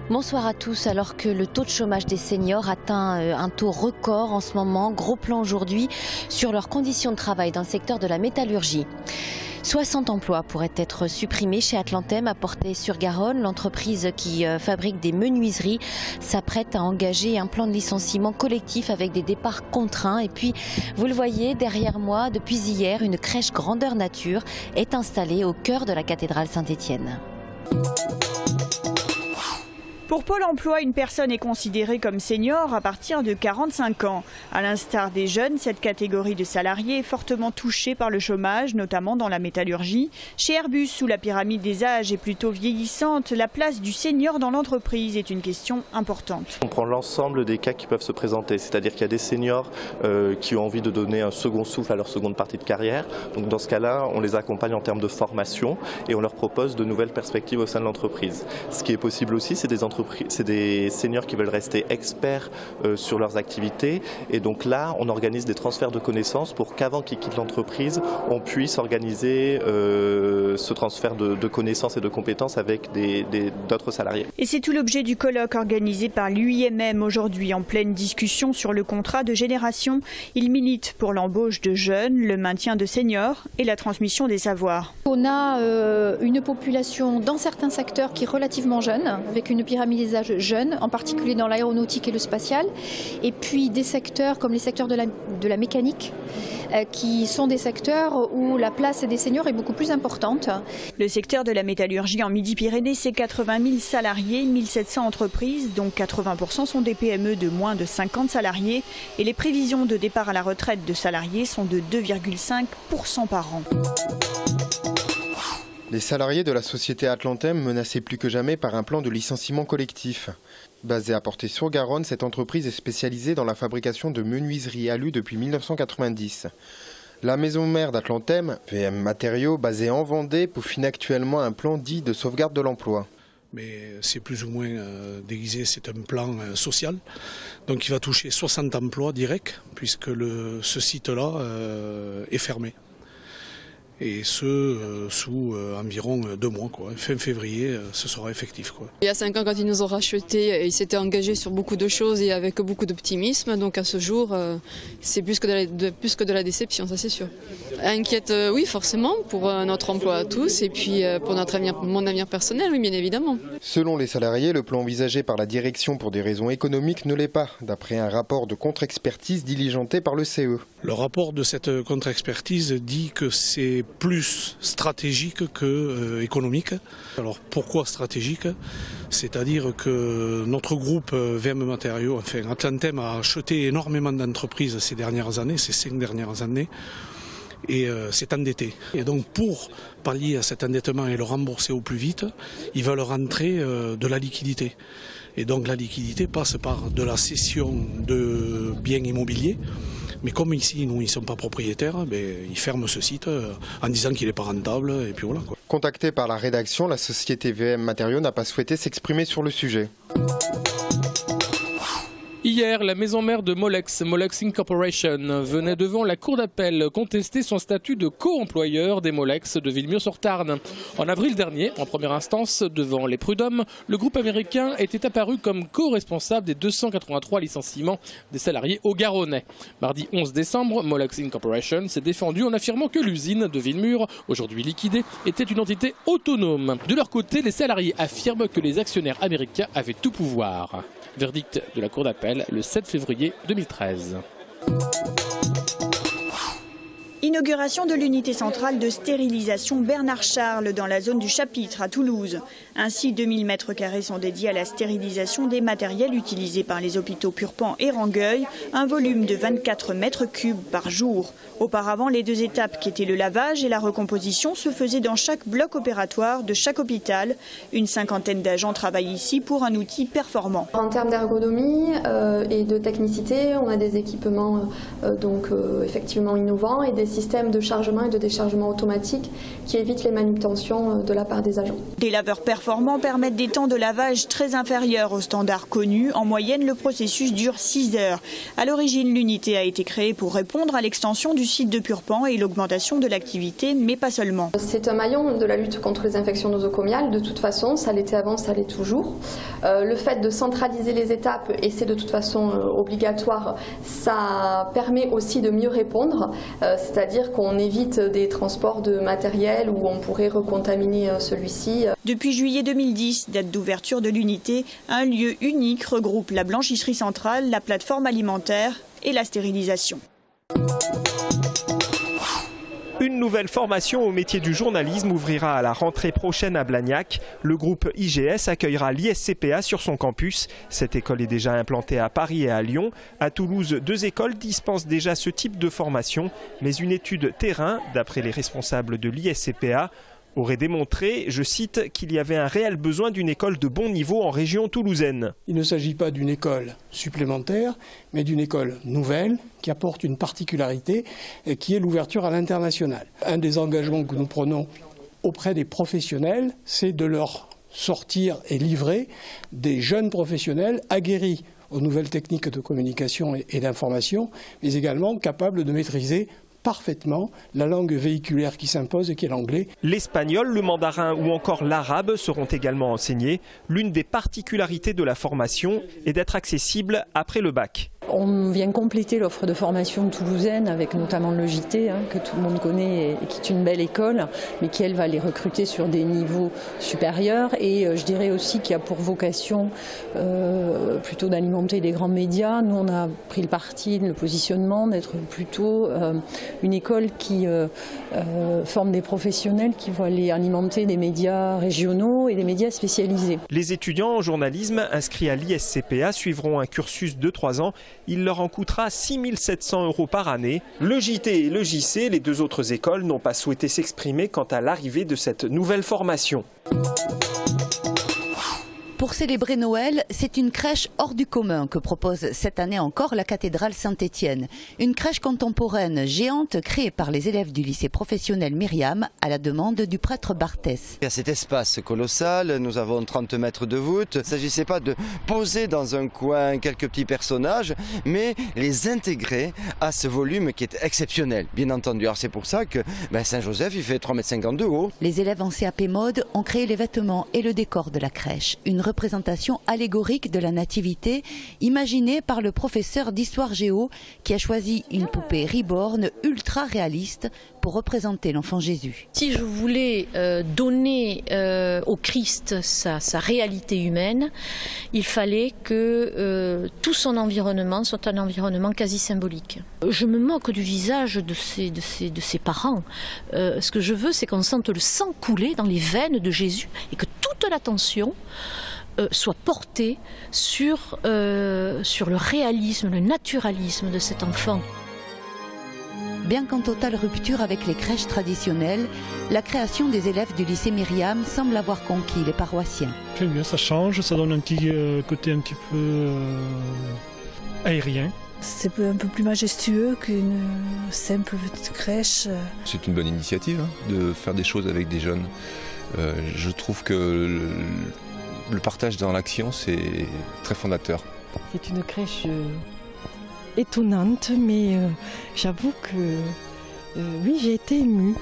Bonsoir à tous. Alors que le taux de chômage des seniors atteint un taux record en ce moment, gros plan aujourd'hui sur leurs conditions de travail dans le secteur de la métallurgie. 60 emplois pourraient être supprimés chez Atlantem à Portet-sur-Garonne. L'entreprise qui fabrique des menuiseries s'apprête à engager un plan de licenciement collectif avec des départs contraints. Et puis, vous le voyez derrière moi, depuis hier, une crèche grandeur nature est installée au cœur de la cathédrale Saint-Étienne. Pour Pôle emploi, une personne est considérée comme senior à partir de 45 ans. À l'instar des jeunes, cette catégorie de salariés est fortement touchée par le chômage, notamment dans la métallurgie. Chez Airbus, où la pyramide des âges est plutôt vieillissante, la place du senior dans l'entreprise est une question importante. On prend l'ensemble des cas qui peuvent se présenter, c'est-à-dire qu'il y a des seniors qui ont envie de donner un second souffle à leur seconde partie de carrière. Donc dans ce cas-là, on les accompagne en termes de formation et on leur propose de nouvelles perspectives au sein de l'entreprise. Ce qui est possible aussi, c'est des seniors qui veulent rester experts sur leurs activités, et donc là on organise des transferts de connaissances pour qu'avant qu'ils quittent l'entreprise on puisse organiser ce transfert de connaissances et de compétences avec d'autres salariés. Et c'est tout l'objet du colloque organisé par l'UIMM aujourd'hui, en pleine discussion sur le contrat de génération. Il milite pour l'embauche de jeunes, le maintien de seniors et la transmission des savoirs. On a une population dans certains secteurs qui est relativement jeune, avec une pyramide des âges jeunes, en particulier dans l'aéronautique et le spatial, et puis des secteurs comme les secteurs de la mécanique, qui sont des secteurs où la place des seniors est beaucoup plus importante. Le secteur de la métallurgie en Midi-Pyrénées, c'est 80 000 salariés, 1700 entreprises, dont 80% sont des PME de moins de 50 salariés, et les prévisions de départ à la retraite de salariés sont de 2,5% par an. Les salariés de la société Atlantem menacés plus que jamais par un plan de licenciement collectif. Basée à Portet-sur-Garonne, cette entreprise est spécialisée dans la fabrication de menuiseries alu depuis 1990. La maison mère d'Atlantem, VM Matériaux, basée en Vendée, peaufine actuellement un plan dit de sauvegarde de l'emploi. Mais c'est plus ou moins déguisé, c'est un plan social. Donc il va toucher 60 emplois directs, puisque ce site-là est fermé. Et ce, sous environ 2 mois, quoi. Fin février, ce sera effectif, quoi. Il y a 5 ans, quand ils nous ont rachetés, ils s'étaient engagés sur beaucoup de choses et avec beaucoup d'optimisme. Donc à ce jour, c'est plus que de la déception, ça c'est sûr. Inquiète, oui, forcément, pour notre emploi à tous et puis pour mon avenir personnel, oui, bien évidemment. Selon les salariés, le plan envisagé par la direction pour des raisons économiques ne l'est pas, d'après un rapport de contre-expertise diligenté par le CE. Le rapport de cette contre-expertise dit que c'est plus stratégique que économique. Alors pourquoi stratégique? C'est-à-dire que notre groupe VM Matériaux, enfin Atlantem, a acheté énormément d'entreprises ces dernières années, ces 5 dernières années, et s'est endetté. Et donc pour pallier à cet endettement et le rembourser au plus vite, ils veulent rentrer de la liquidité. Et donc la liquidité passe par de la cession de biens immobiliers. Mais comme ici, nous, ils ne sont pas propriétaires, ils ferment ce site en disant qu'il n'est pas rentable, et puis voilà, quoi. Contactée par la rédaction, la société VM Matériaux n'a pas souhaité s'exprimer sur le sujet. Hier, la maison mère de Molex, Molex Incorporation, venait devant la cour d'appel contester son statut de co-employeur des Molex de Villemur-sur-Tarn. En avril dernier, en première instance, devant les prud'hommes, le groupe américain était apparu comme co-responsable des 283 licenciements des salariés au Garonnais. Mardi 11 décembre, Molex Incorporation s'est défendu en affirmant que l'usine de Villemur, aujourd'hui liquidée, était une entité autonome. De leur côté, les salariés affirment que les actionnaires américains avaient tout pouvoir. Verdict de la cour d'appel le 7 février 2013. Inauguration de l'unité centrale de stérilisation Bernard Charles dans la zone du Chapitre à Toulouse. Ainsi, 2000 m² sont dédiés à la stérilisation des matériels utilisés par les hôpitaux Purpan et Rangueil, un volume de 24 m³ par jour. Auparavant, les 2 étapes qui étaient le lavage et la recomposition se faisaient dans chaque bloc opératoire de chaque hôpital. Une 50aine d'agents travaillent ici pour un outil performant. En termes d'ergonomie et de technicité, on a des équipements effectivement innovants et des systèmes système de chargement et de déchargement automatique qui évite les manutentions de la part des agents. Des laveurs performants permettent des temps de lavage très inférieurs aux standards connus. En moyenne, le processus dure 6 heures. À l'origine, l'unité a été créée pour répondre à l'extension du site de Purpan et l'augmentation de l'activité, mais pas seulement. C'est un maillon de la lutte contre les infections nosocomiales. De toute façon, ça l'était avant, ça l'est toujours. Le fait de centraliser les étapes, et c'est de toute façon obligatoire, ça permet aussi de mieux répondre, c'est-à-dire qu'on évite des transports de matériel où on pourrait recontaminer celui-ci. Depuis juillet 2010, date d'ouverture de l'unité, un lieu unique regroupe la blanchisserie centrale, la plateforme alimentaire et la stérilisation. Une nouvelle formation au métier du journalisme ouvrira à la rentrée prochaine à Blagnac. Le groupe IGS accueillera l'ISCPA sur son campus. Cette école est déjà implantée à Paris et à Lyon. À Toulouse, 2 écoles dispensent déjà ce type de formation. Mais une étude terrain, d'après les responsables de l'ISCPA, aurait démontré, je cite, qu'il y avait un réel besoin d'une école de bon niveau en région toulousaine. Il ne s'agit pas d'une école supplémentaire, mais d'une école nouvelle qui apporte une particularité qui est l'ouverture à l'international. Un des engagements que nous prenons auprès des professionnels, c'est de leur sortir et livrer des jeunes professionnels aguerris aux nouvelles techniques de communication et d'information, mais également capables de maîtriser parfaitement la langue véhiculaire qui s'impose et qui est l'anglais. L'espagnol, le mandarin ou encore l'arabe seront également enseignés. L'une des particularités de la formation est d'être accessible après le bac. On vient compléter l'offre de formation toulousaine avec notamment le JT, que tout le monde connaît et qui est une belle école, mais qui elle va les recruter sur des niveaux supérieurs. Et je dirais aussi qu'il y a pour vocation plutôt d'alimenter les grands médias. Nous on a pris le parti, le positionnement d'être plutôt une école qui forme des professionnels qui vont aller alimenter des médias régionaux et des médias spécialisés. Les étudiants en journalisme inscrits à l'ISCPA suivront un cursus de 3 ans. Il leur en coûtera 6 700 € par année. Le JT et le JC, les 2 autres écoles, n'ont pas souhaité s'exprimer quant à l'arrivée de cette nouvelle formation. Pour célébrer Noël, c'est une crèche hors du commun que propose cette année encore la cathédrale Saint-Étienne. Une crèche contemporaine géante créée par les élèves du lycée professionnel Myriam à la demande du prêtre Barthès. Il y a cet espace colossal, nous avons 30 mètres de voûte. Il ne s'agissait pas de poser dans un coin quelques petits personnages, mais les intégrer à ce volume qui est exceptionnel, bien entendu. Alors c'est pour ça que Saint-Joseph il fait 3,50 m de haut. Les élèves en CAP mode ont créé les vêtements et le décor de la crèche. Une représentation allégorique de la nativité imaginée par le professeur d'histoire géo qui a choisi une poupée reborn ultra réaliste pour représenter l'enfant Jésus. Si je voulais donner au Christ sa réalité humaine, il fallait que tout son environnement soit un environnement quasi symbolique. Je me moque du visage de ses parents. Ce que je veux, c'est qu'on sente le sang couler dans les veines de Jésus et que toute l'attention soit portée sur le réalisme, le naturalisme de cet enfant. Bien qu'en totale rupture avec les crèches traditionnelles, la création des élèves du lycée Myriam semble avoir conquis les paroissiens. J'aime bien, ça change, ça donne un petit côté un petit peu aérien. C'est un peu plus majestueux qu'une simple petite crèche. C'est une bonne initiative de faire des choses avec des jeunes. Je trouve que le partage dans l'action, c'est très fondateur. C'est une crèche étonnante, mais j'avoue que oui, j'ai été émue.